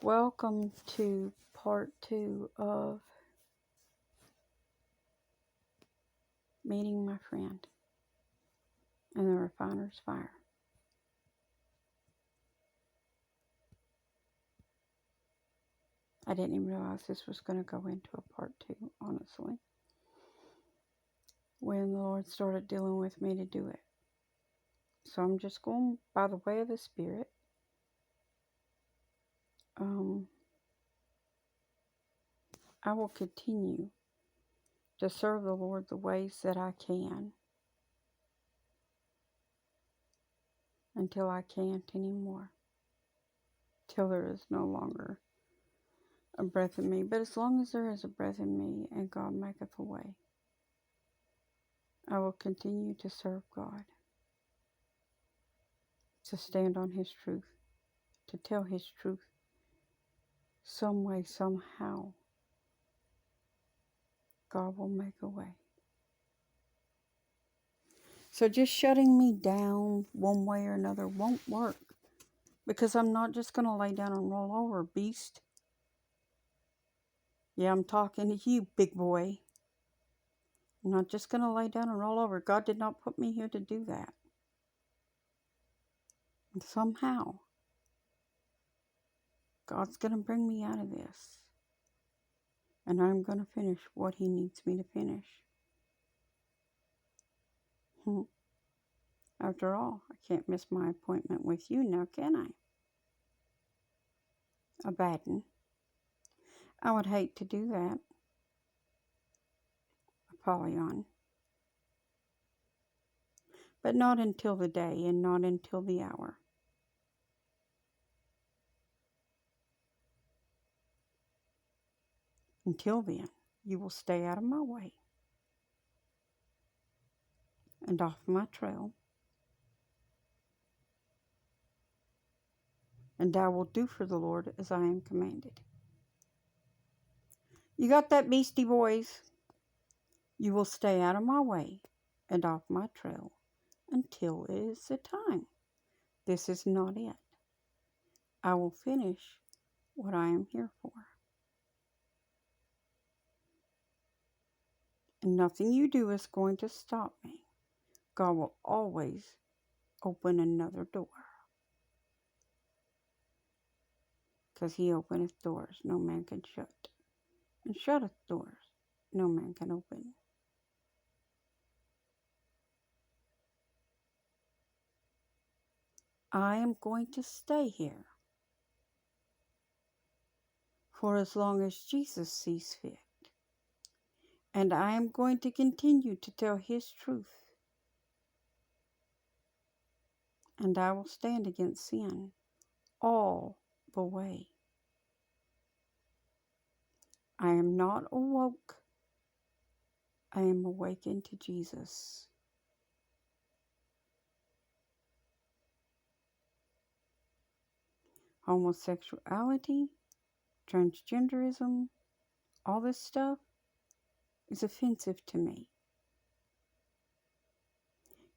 Welcome to part 2 of meeting my friend in the refiner's fire. I didn't even realize this was going to go into a part 2, honestly, when the Lord started dealing with me to do it. So I'm just going by the way of the Spirit. I will continue to serve the Lord the ways that I can until I can't anymore, till there is no longer a breath in me. But as long as there is a breath in me and God maketh a way, I will continue to serve God, to stand on His truth, to tell His truth some way, somehow. God will make a way. So just shutting me down one way or another won't work, because I'm not just going to lay down and roll over, beast. Yeah, I'm talking to you, big boy. I'm not just going to lay down and roll over. God did not put me here to do that. And somehow, God's going to bring me out of this. And I'm going to finish what He needs me to finish. After all, I can't miss my appointment with you now, can I? Abaddon. I would hate to do that. Apollyon. But not until the day and not until the hour. Until then, you will stay out of my way and off my trail, and I will do for the Lord as I am commanded. You got that, beastie boys? You will stay out of my way and off my trail until it is the time. This is not it. I will finish what I am here for. And nothing you do is going to stop me. God will always open another door. Because He openeth doors no man can shut, and shutteth doors no man can open. I am going to stay here for as long as Jesus sees fit. And I am going to continue to tell His truth. And I will stand against sin all the way. I am not awoke. I am awakened to Jesus. Homosexuality, transgenderism, all this stuff is offensive to me.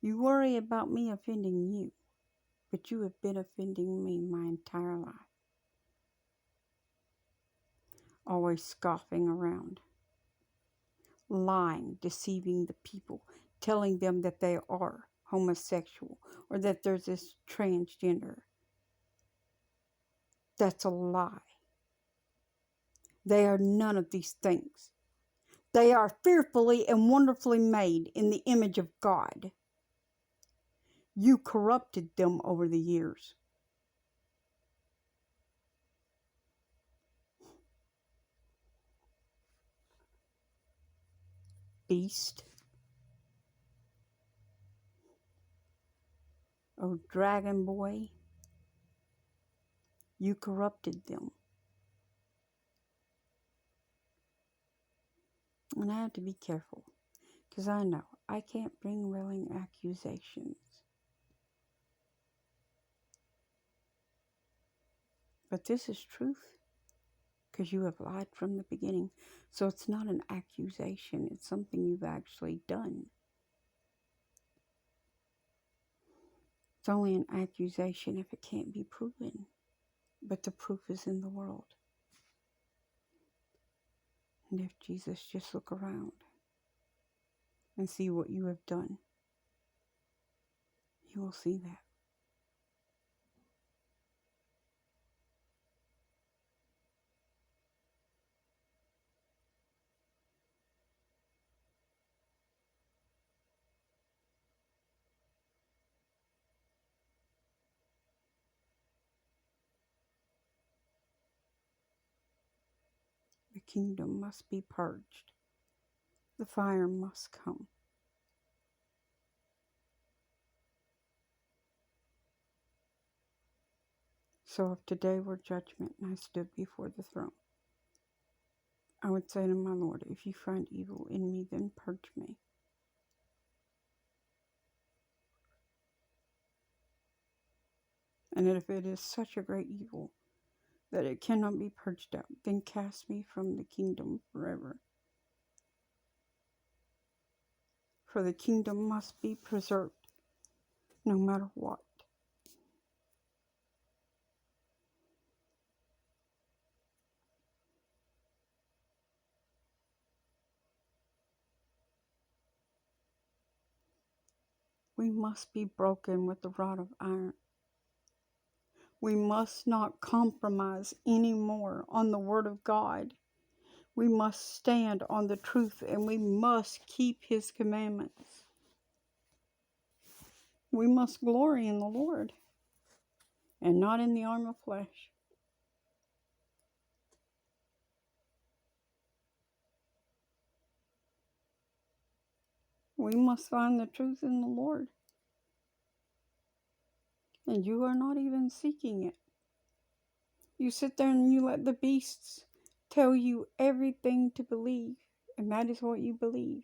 You worry about me offending you, but you have been offending me my entire life. Always scoffing around, lying, deceiving the people, telling them that they are homosexual or that there's this transgender. That's a lie. They are none of these things. They are fearfully and wonderfully made in the image of God. You corrupted them over the years. Beast. Oh, dragon boy. You corrupted them. And I have to be careful, because I know I can't bring railing accusations. But this is truth, because you have lied from the beginning. So it's not an accusation. It's something you've actually done. It's only an accusation if it can't be proven. but the proof is in the world. And if Jesus just look around and see what you have done, you will see that. The kingdom must be purged. The fire must come. So if today were judgment and I stood before the throne, I would say to my Lord, if you find evil in me, then purge me. And if it is such a great evil that it cannot be purged out, then cast me from the kingdom forever. For the kingdom must be preserved, no matter what. We must be broken with the rod of iron. We must not compromise anymore on the Word of God. We must stand on the truth, and we must keep His commandments. We must glory in the Lord and not in the arm of flesh. We must find the truth in the Lord. And you are not even seeking it. You sit there and you let the beasts tell you everything to believe, and that is what you believe.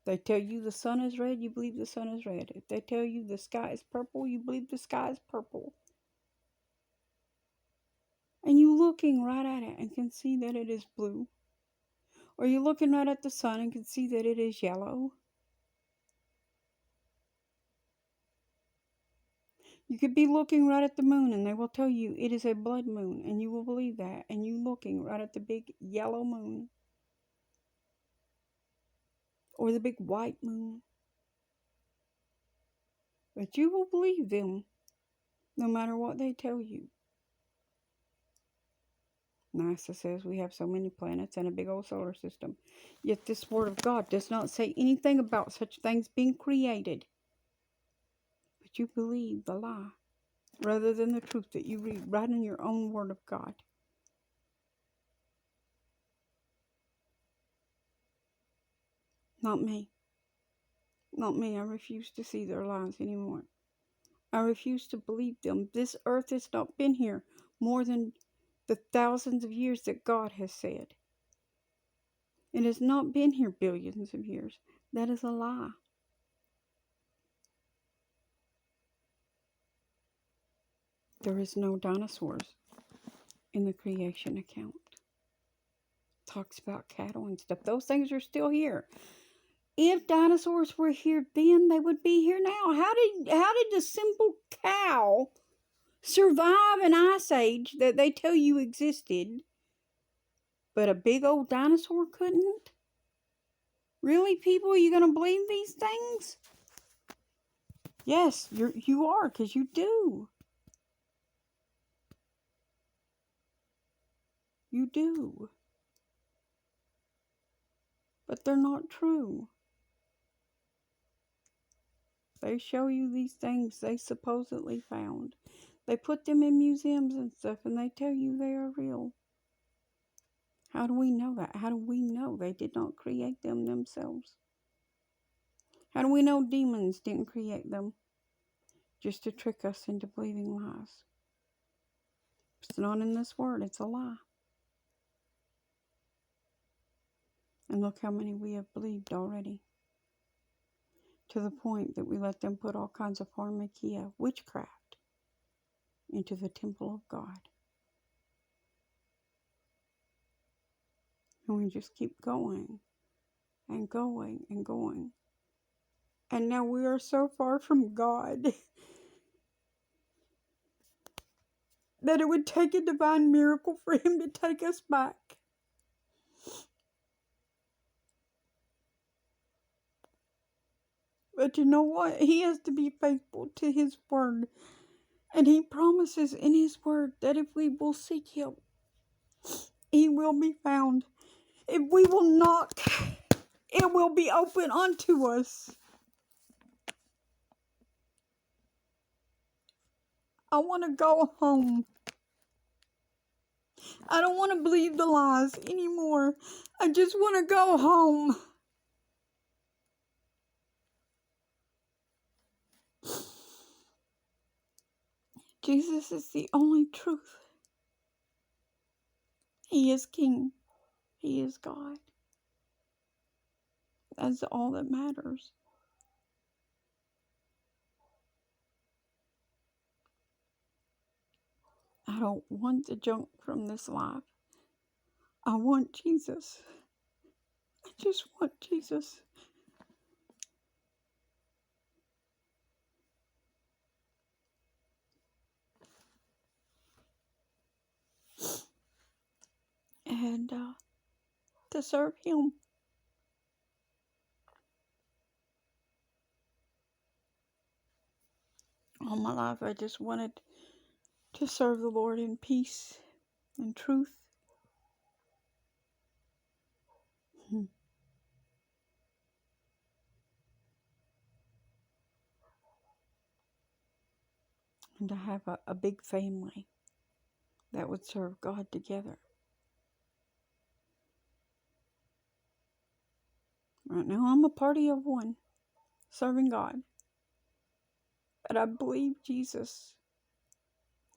They tell you the sun is red, you believe the sun is red. If they tell you the sky is purple, you believe the sky is purple. And you looking right at it and can see that it is blue. Or you're looking right at the sun and can see that it is yellow. You could be looking right at the moon and they will tell you it is a blood moon, and you will believe that. And you looking right at the big yellow moon or the big white moon. But you will believe them no matter what they tell you. NASA says we have so many planets and a big old solar system. Yet this Word of God does not say anything about such things being created. But you believe the lie rather than the truth that you read right in your own Word of God. Not me. Not me. I refuse to see their lies anymore. I refuse to believe them. This earth has not been here more than the thousands of years that God has said. It has not been here billions of years. That is a lie. There is no dinosaurs in the creation account. Talks about cattle and stuff. Those things are still here. If dinosaurs were here then, they would be here now. How did the simple cow survive an ice age that they tell you existed, but a big old dinosaur couldn't? Really, people, are you going to believe these things? Yes, you are, because you do. You do. But they're not true. They show you these things they supposedly found. They put them in museums and stuff, and they tell you they are real. How do we know that? How do we know they did not create them themselves? How do we know demons didn't create them just to trick us into believing lies? It's not in this word. It's a lie. And look how many we have believed already. To the point that we let them put all kinds of pharmakia, witchcraft, into the temple of God. And we just keep going and going and going. And now we are so far from God that it would take a divine miracle for him to take us back. But you know what? He has to be faithful to his word. And he promises in his word that if we will seek him, he will be found. If we will knock, it will be open unto us. I want to go home. I don't want to believe the lies anymore. I just want to go home. Jesus is the only truth. He is King. He is God. That's all that matters. I don't want the junk from this life. I want Jesus. I just want Jesus. And to serve him. All my life I just wanted to serve the Lord in peace and truth. And to have a big family that would serve God together. Right now I'm a party of one, serving God. But I believe Jesus.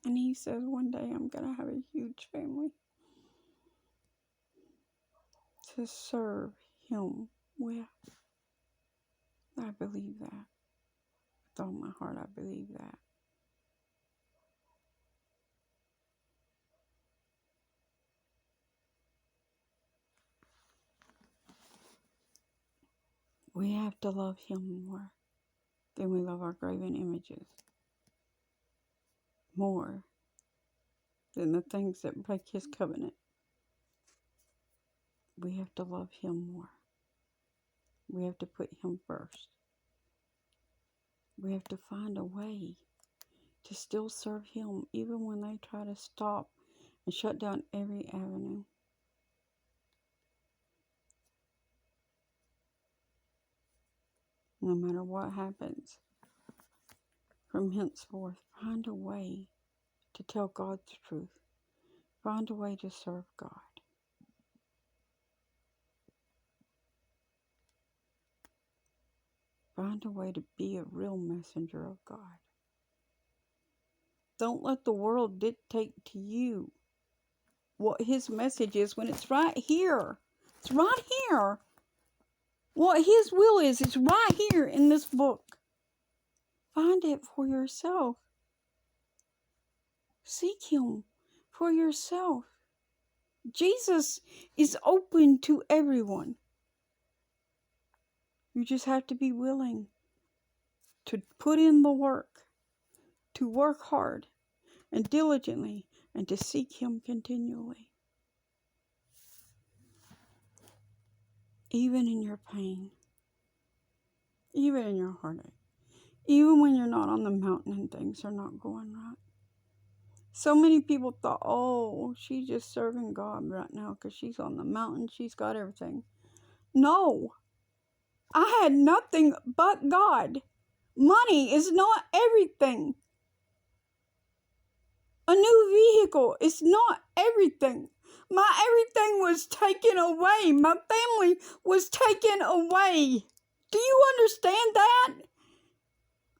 And he says one day I'm going to have a huge family to serve him with. I believe that. With all my heart, I believe that. We have to love him more than we love our graven images. More than the things that break his covenant. We have to love him more. We have to put him first. We have to find a way to still serve him even when they try to stop and shut down every avenue. No matter what happens, from henceforth, find a way to tell God's truth. Find a way to serve God. Find a way to be a real messenger of God. Don't let the world dictate to you what his message is when it's right here. It's right here. What his will is, it's right here in this book. Find it for yourself. Seek him for yourself. Jesus is open to everyone. You just have to be willing to put in the work, to work hard and diligently, and to seek him continually. Even in your pain, even in your heartache, even when you're not on the mountain and things are not going right. So many people thought, oh, she's just serving God right now because she's on the mountain, she's got everything. No, I had nothing but God. Money is not everything. A new vehicle is not everything. My everything was taken away. My family was taken away. Do you understand that?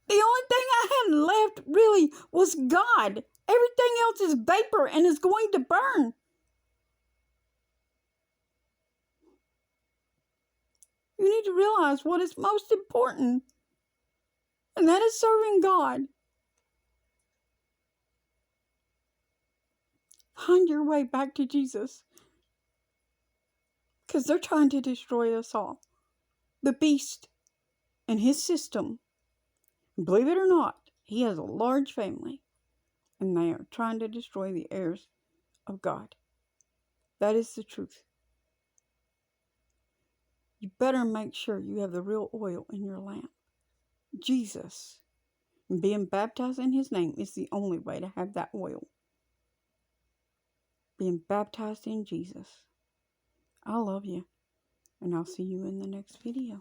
The only thing I had left really was God. Everything else is vapor and is going to burn. You need to realize what is most important, and that is serving God. Find your way back to Jesus, because they're trying to destroy us all. The beast and his system, believe it or not, he has a large family, And they are trying to destroy the heirs of God. That is the truth. You better make sure you have the real oil in your lamp. Jesus. And being baptized in His name is the only way to have that oil. Being baptized in Jesus. I love you. And I'll see you in the next video.